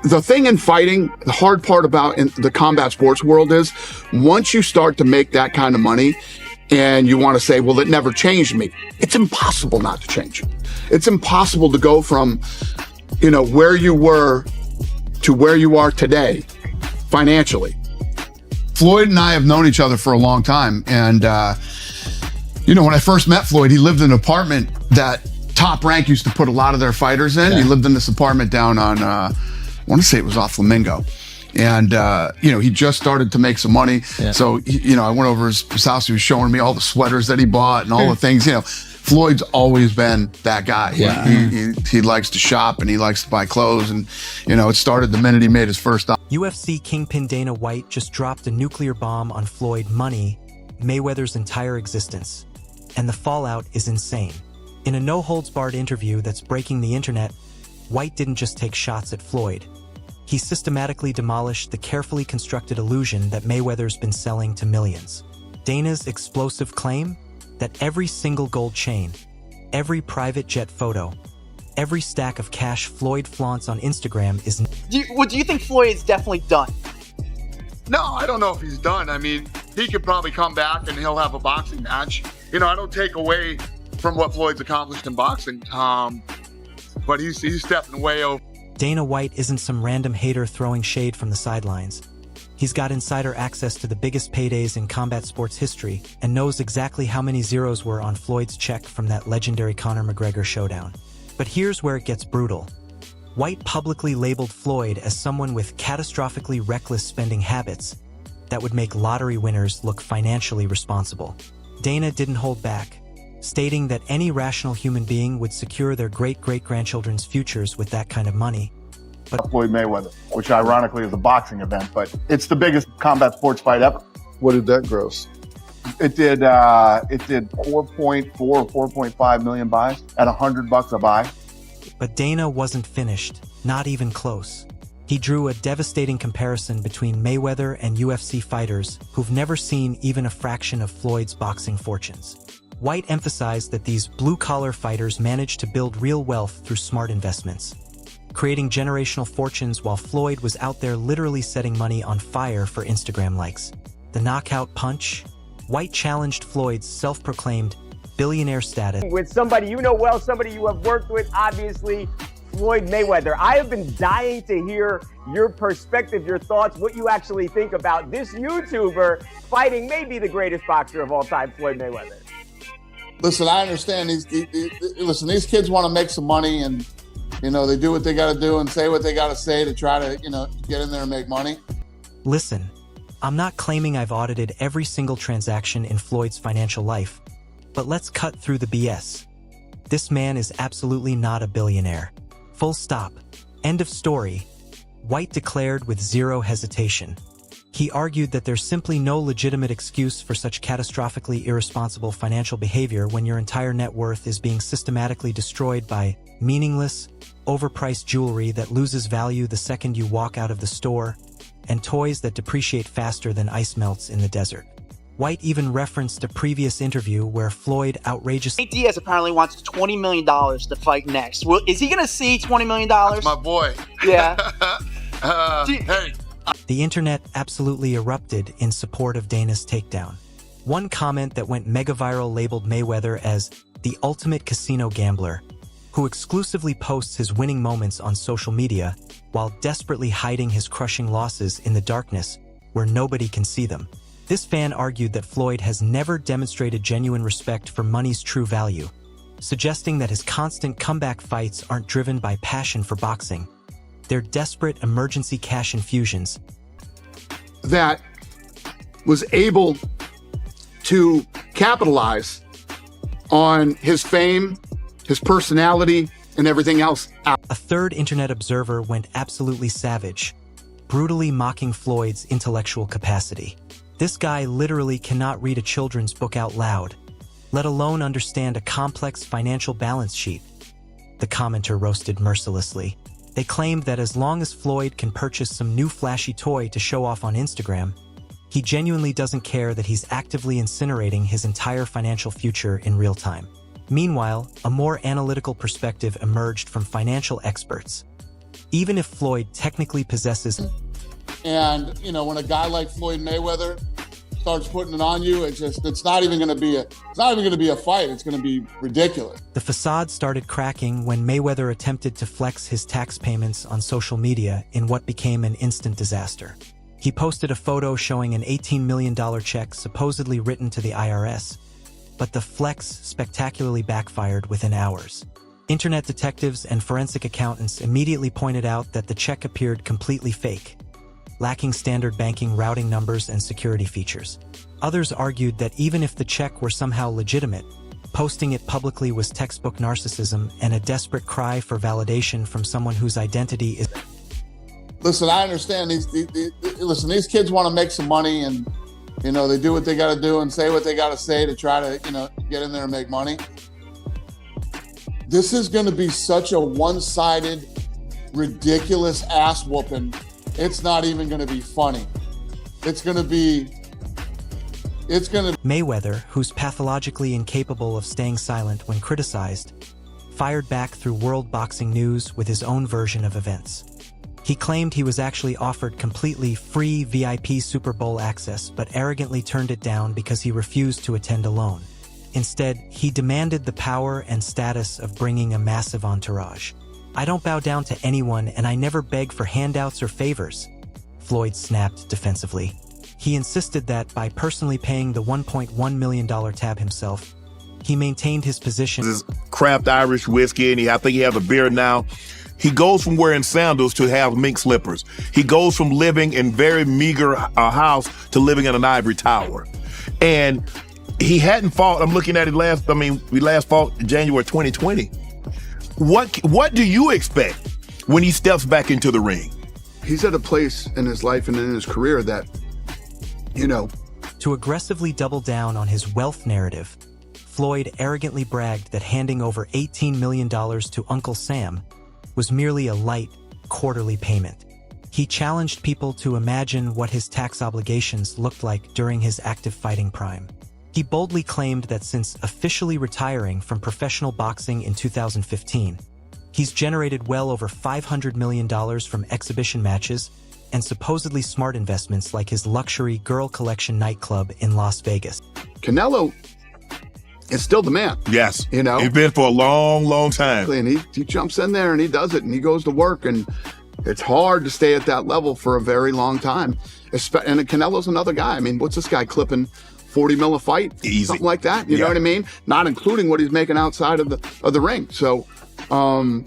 The thing in fighting, the hard part about in the combat sports world is once you start to make that kind of money and you want to say, well, it never changed me. It's impossible not to change. It's impossible to go from, where you were to where you are today financially. Floyd and I have known each other for a long time. And, when I first met Floyd, he lived in an apartment that Top Rank used to put a lot of their fighters in. Yeah. He lived in this apartment down on, I want to say it was off Flamingo. And, he just started to make some money. Yeah. So, I went over his house. He was showing me all the sweaters that he bought and all the things, Floyd's always been that guy. Yeah. He likes to shop and he likes to buy clothes. And, it started the minute he made his first. UFC kingpin Dana White just dropped a nuclear bomb on Floyd Money, Mayweather's entire existence. And the fallout is insane. In a no-holds-barred interview that's breaking the internet, White didn't just take shots at Floyd. He systematically demolished the carefully constructed illusion that Mayweather's been selling to millions. Dana's explosive claim? That every single gold chain, every private jet photo, every stack of cash Floyd flaunts on Instagram is... Do you think Floyd's definitely done? No, I don't know if he's done. I mean, he could probably come back and he'll have a boxing match. I don't take away from what Floyd's accomplished in boxing, but he's stepping way over. Dana White isn't some random hater throwing shade from the sidelines. He's got insider access to the biggest paydays in combat sports history and knows exactly how many zeros were on Floyd's check from that legendary Conor McGregor showdown. But here's where it gets brutal. White publicly labeled Floyd as someone with catastrophically reckless spending habits that would make lottery winners look financially responsible. Dana didn't hold back, stating that any rational human being would secure their great-great-grandchildren's futures with that kind of money. But Floyd Mayweather, which ironically is a boxing event, but it's the biggest combat sports fight ever. What did that gross? It did 4.4 or 4.5 million buys at $100 a buy. But Dana wasn't finished, not even close. He drew a devastating comparison between Mayweather and UFC fighters who've never seen even a fraction of Floyd's boxing fortunes. White emphasized that these blue-collar fighters managed to build real wealth through smart investments, creating generational fortunes while Floyd was out there literally setting money on fire for Instagram likes. The knockout punch? White challenged Floyd's self-proclaimed billionaire status. With somebody you know well, somebody you have worked with, obviously, Floyd Mayweather. I have been dying to hear your perspective, your thoughts, what you actually think about this YouTuber fighting maybe the greatest boxer of all time, Floyd Mayweather. Listen, I understand these kids want to make some money and, they do what they got to do and say what they got to say to try to, get in there and make money. Listen, I'm not claiming I've audited every single transaction in Floyd's financial life, but let's cut through the BS. This man is absolutely not a billionaire. Full stop. End of story. White declared with zero hesitation. He argued that there's simply no legitimate excuse for such catastrophically irresponsible financial behavior when your entire net worth is being systematically destroyed by meaningless, overpriced jewelry that loses value the second you walk out of the store, and toys that depreciate faster than ice melts in the desert. White even referenced a previous interview where Floyd outrageously... Diaz apparently wants $20 million to fight next. Is he going to see $20 million? That's my boy. Yeah. Hey. The internet absolutely erupted in support of Dana's takedown. One comment that went mega viral labeled Mayweather as the ultimate casino gambler, who exclusively posts his winning moments on social media while desperately hiding his crushing losses in the darkness where nobody can see them. This fan argued that Floyd has never demonstrated genuine respect for money's true value, suggesting that his constant comeback fights aren't driven by passion for boxing. They're desperate emergency cash infusions. That was able to capitalize on his fame, his personality, and everything else. A third internet observer went absolutely savage, brutally mocking Floyd's intellectual capacity. This guy literally cannot read a children's book out loud, let alone understand a complex financial balance sheet. The commenter roasted mercilessly. They claimed that as long as Floyd can purchase some new flashy toy to show off on Instagram, he genuinely doesn't care that he's actively incinerating his entire financial future in real time. Meanwhile, a more analytical perspective emerged from financial experts. Even if Floyd technically possesses... And, you know, when a guy like Floyd Mayweather starts putting it on you, it's not even going to be a fight. It's going to be ridiculous. The facade started cracking when Mayweather attempted to flex his tax payments on social media in what became an instant disaster. He posted a photo showing an $18 million check supposedly written to the IRS, but the flex spectacularly backfired within hours. Internet detectives and forensic accountants immediately pointed out that the check appeared completely fake, lacking standard banking routing numbers and security features. Others argued that even if the check were somehow legitimate, posting it publicly was textbook narcissism and a desperate cry for validation from someone whose identity is... Listen, I understand these kids want to make some money, and, you know, they do what they got to do and say what they got to say to try to, you know, get in there and make money. This is going to be such a one-sided, ridiculous ass whooping. It's not even going to be funny. Mayweather, who's pathologically incapable of staying silent when criticized, fired back through World Boxing News with his own version of events. He claimed he was actually offered completely free VIP Super Bowl access, but arrogantly turned it down because he refused to attend alone. Instead, he demanded the power and status of bringing a massive entourage. "I don't bow down to anyone, and I never beg for handouts or favors," Floyd snapped defensively. He insisted that by personally paying the $1.1 million tab himself, he maintained his position. This craft Irish whiskey, and I think he has a beard now. He goes from wearing sandals to have mink slippers. He goes from living in very meager house to living in an ivory tower. And he hadn't fought. I'm looking at it we last fought in January 2020. What do you expect when he steps back into the ring? He's at a place in his life and in his career that, you know. To aggressively double down on his wealth narrative, Floyd arrogantly bragged that handing over $18 million to Uncle Sam was merely a light, quarterly payment. He challenged people to imagine what his tax obligations looked like during his active fighting prime. He boldly claimed that since officially retiring from professional boxing in 2015, he's generated well over $500 million from exhibition matches and supposedly smart investments like his luxury girl collection nightclub in Las Vegas. Canelo is still the man. Yes. You know? He's been for a long, long time. And he jumps in there and he does it and he goes to work, and it's hard to stay at that level for a very long time. And Canelo's another guy. I mean, what's this guy clipping? 40 mil a fight? Easy. Something like that. You know what I mean? Not including what he's making outside of the ring. So, 10.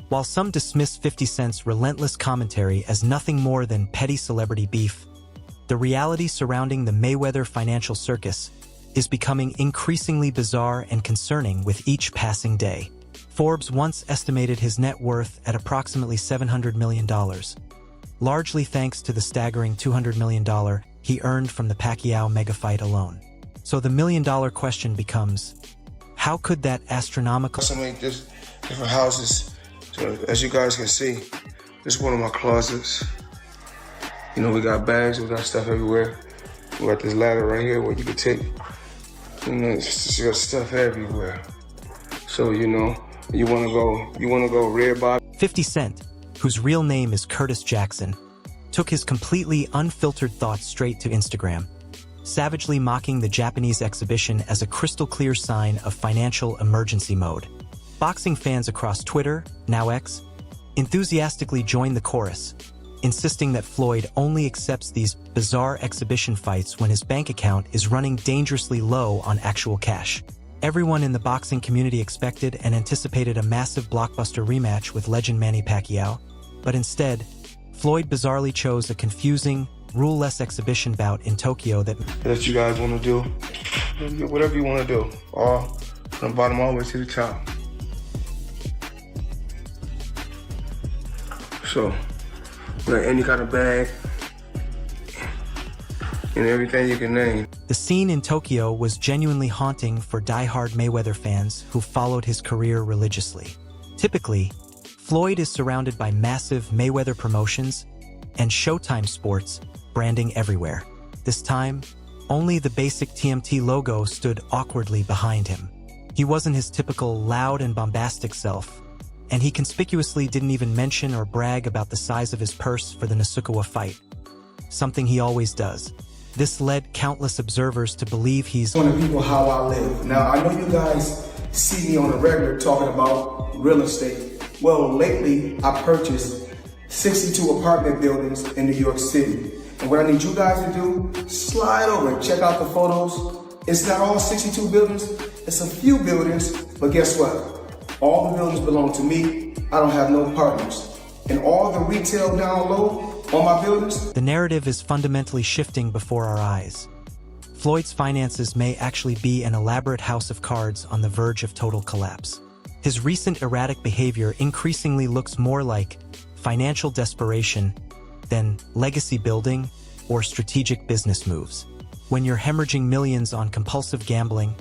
While some dismiss 50 Cent's relentless commentary as nothing more than petty celebrity beef, the reality surrounding the Mayweather financial circus is becoming increasingly bizarre and concerning with each passing day. Forbes once estimated his net worth at approximately $700 million, largely thanks to the staggering $200 million he earned from the Pacquiao mega fight alone. So the million-dollar question becomes, how could that astronomical... So many different houses. So as you guys can see, this is one of my closets. You know, we got bags, we got stuff everywhere. We got this ladder right here where you can take, you know, it's got stuff everywhere. So, you know, you wanna go red bottom. 50 Cent, whose real name is Curtis Jackson, took his completely unfiltered thoughts straight to Instagram, savagely mocking the Japanese exhibition as a crystal-clear sign of financial emergency mode. Boxing fans across Twitter, now X, enthusiastically joined the chorus, insisting that Floyd only accepts these bizarre exhibition fights when his bank account is running dangerously low on actual cash. Everyone in the boxing community expected and anticipated a massive blockbuster rematch with legend Manny Pacquiao, but instead, Floyd bizarrely chose a confusing, rule-less exhibition bout in Tokyo that you guys want to do, whatever you want to do, all from the bottom all the way to the top. So, like any kind of bag and everything you can name. The scene in Tokyo was genuinely haunting for die-hard Mayweather fans who followed his career religiously. Typically, Floyd is surrounded by massive Mayweather promotions and Showtime Sports branding everywhere. This time, only the basic TMT logo stood awkwardly behind him. He wasn't his typical loud and bombastic self, and he conspicuously didn't even mention or brag about the size of his purse for the Nasukawa fight, something he always does. This led countless observers to believe he's telling people how I live. Now, I know you guys see me on the regular talking about real estate. Well, lately, I purchased 62 apartment buildings in New York City. And what I need you guys to do, slide over and check out the photos. It's not all 62 buildings, it's a few buildings, but guess what? All the buildings belong to me. I don't have no partners. And all the retail down low on my buildings. The narrative is fundamentally shifting before our eyes. Floyd's finances may actually be an elaborate house of cards on the verge of total collapse. His recent erratic behavior increasingly looks more like financial desperation than legacy building or strategic business moves. When you're hemorrhaging millions on compulsive gambling,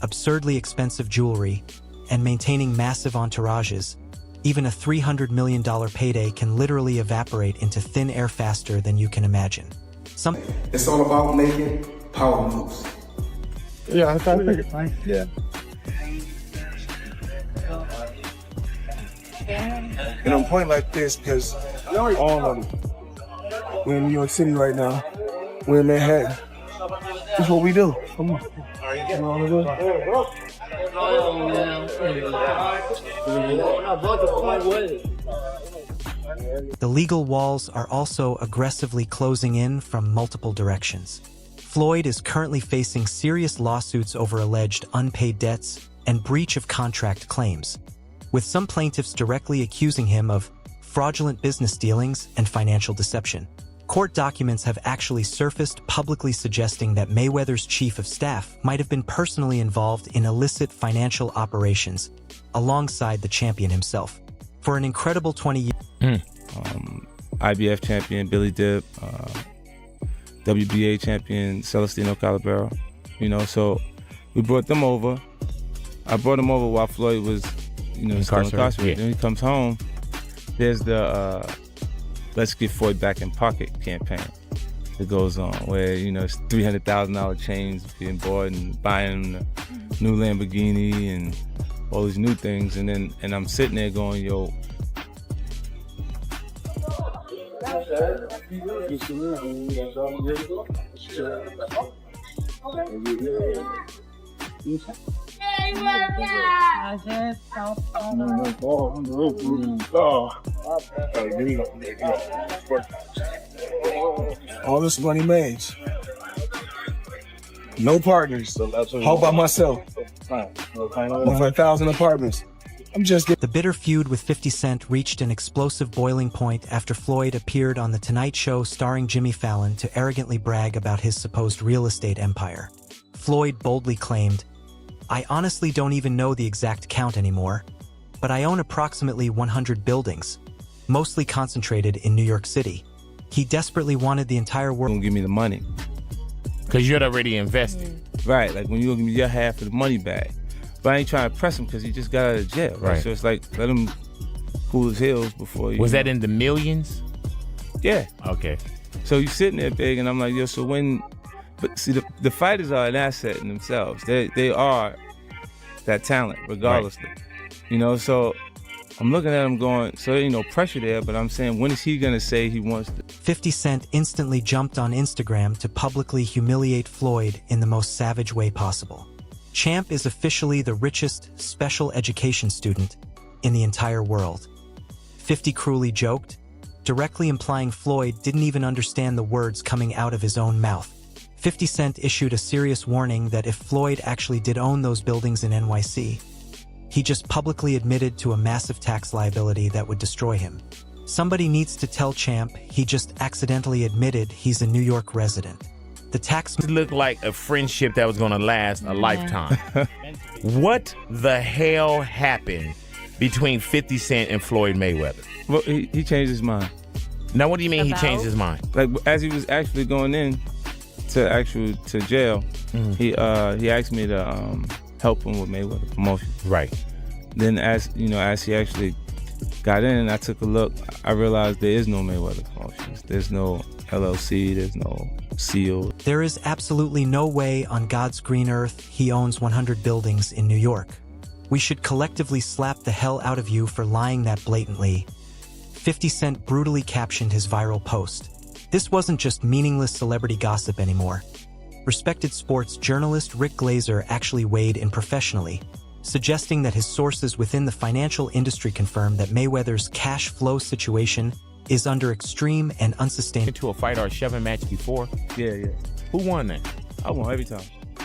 absurdly expensive jewelry, and maintaining massive entourages, even a $300 million payday can literally evaporate into thin air faster than you can imagine. It's all about making power moves. Yeah, I think it's fine. Yeah. And I'm pointing like this because all of them. We're in New York City right now. We're in Manhattan. That's what we do. Come on. You know what I'm doing? The legal walls are also aggressively closing in from multiple directions. Floyd is currently facing serious lawsuits over alleged unpaid debts and breach of contract claims, with some plaintiffs directly accusing him of fraudulent business dealings and financial deception. Court documents have actually surfaced publicly suggesting that Mayweather's chief of staff might have been personally involved in illicit financial operations alongside the champion himself. For an incredible 20 years, IBF champion Billy Dip, WBA champion Celestino Calabero, so we brought them over. I brought him over while Floyd was, still incarcerated. Then he comes home. There's the Let's Get Floyd Back in Pocket campaign that goes on, where it's $300,000 chains being bought and buying a new Lamborghini and all these new things, and I'm sitting there going, yo. All this money made. No partners. All by myself. Over 1,000 apartments. The bitter feud with 50 Cent reached an explosive boiling point after Floyd appeared on The Tonight Show starring Jimmy Fallon to arrogantly brag about his supposed real estate empire. Floyd boldly claimed, "I honestly don't even know the exact count anymore, but I own approximately 100 buildings, mostly concentrated in New York City." He desperately wanted the entire world to give me the money. Because you had already invested. Right, like when you give me your half of the money back. But I ain't trying to press him because he just got out of jail. Right? So it's like, let him cool his heels before you. Was that in the millions? Yeah. Okay. So you're sitting there big, and I'm like, yo, so when... But see, the fighters are an asset in themselves. They are that talent, regardlessly. Right. So I'm looking at him going, so there ain't no pressure there, but I'm saying, when is he going to say he wants to? 50 Cent instantly jumped on Instagram to publicly humiliate Floyd in the most savage way possible. Champ is officially the richest special education student in the entire world. 50 cruelly joked, directly implying Floyd didn't even understand the words coming out of his own mouth. 50 Cent issued a serious warning that if Floyd actually did own those buildings in NYC, he just publicly admitted to a massive tax liability that would destroy him. Somebody needs to tell Champ he just accidentally admitted he's a New York resident. The tax looked like a friendship that was going to last a lifetime. What the hell happened between 50 Cent and Floyd Mayweather? Well, he changed his mind. Now, what do you mean he changed his mind? Like, as he was actually going in to jail, he asked me to help him with Mayweather promotion. Right. Then as he actually got in and I took a look, I realized there is no Mayweather promotions. There's no LLC, there's no seal. There is absolutely no way on God's green earth he owns 100 buildings in New York. We should collectively slap the hell out of you for lying that blatantly. 50 Cent brutally captioned his viral post. This wasn't just meaningless celebrity gossip anymore. Respected sports journalist Rick Glazer actually weighed in professionally, suggesting that his sources within the financial industry confirm that Mayweather's cash flow situation is under extreme and unsustainable. Into a fight or a shoving match before? Yeah. Who won that? I won every time.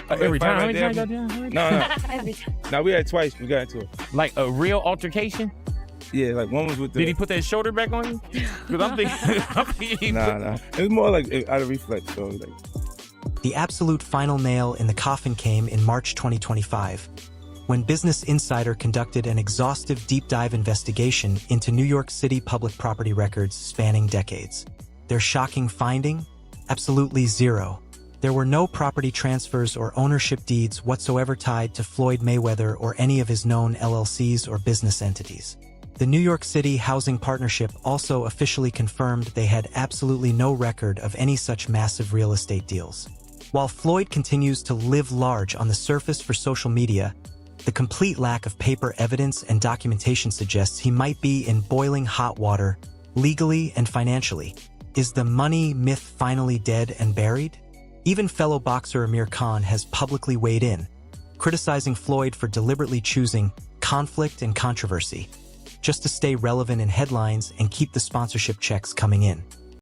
Every time? How many Right times there, y'all done? No. Every time. No, we had it twice. We got into it. Like a real altercation? Yeah, like one was with the... Did he put that shoulder back on you? Because I'm thinking... Nah. It was more like out of reflex, so like... The absolute final nail in the coffin came in March 2025, when Business Insider conducted an exhaustive deep dive investigation into New York City public property records spanning decades. Their shocking finding? Absolutely zero. There were no property transfers or ownership deeds whatsoever tied to Floyd Mayweather or any of his known LLCs or business entities. The New York City Housing Partnership also officially confirmed they had absolutely no record of any such massive real estate deals. While Floyd continues to live large on the surface for social media, the complete lack of paper evidence and documentation suggests he might be in boiling hot water, legally and financially. Is the money myth finally dead and buried? Even fellow boxer Amir Khan has publicly weighed in, criticizing Floyd for deliberately choosing conflict and controversy, just to stay relevant in headlines and keep the sponsorship checks coming in.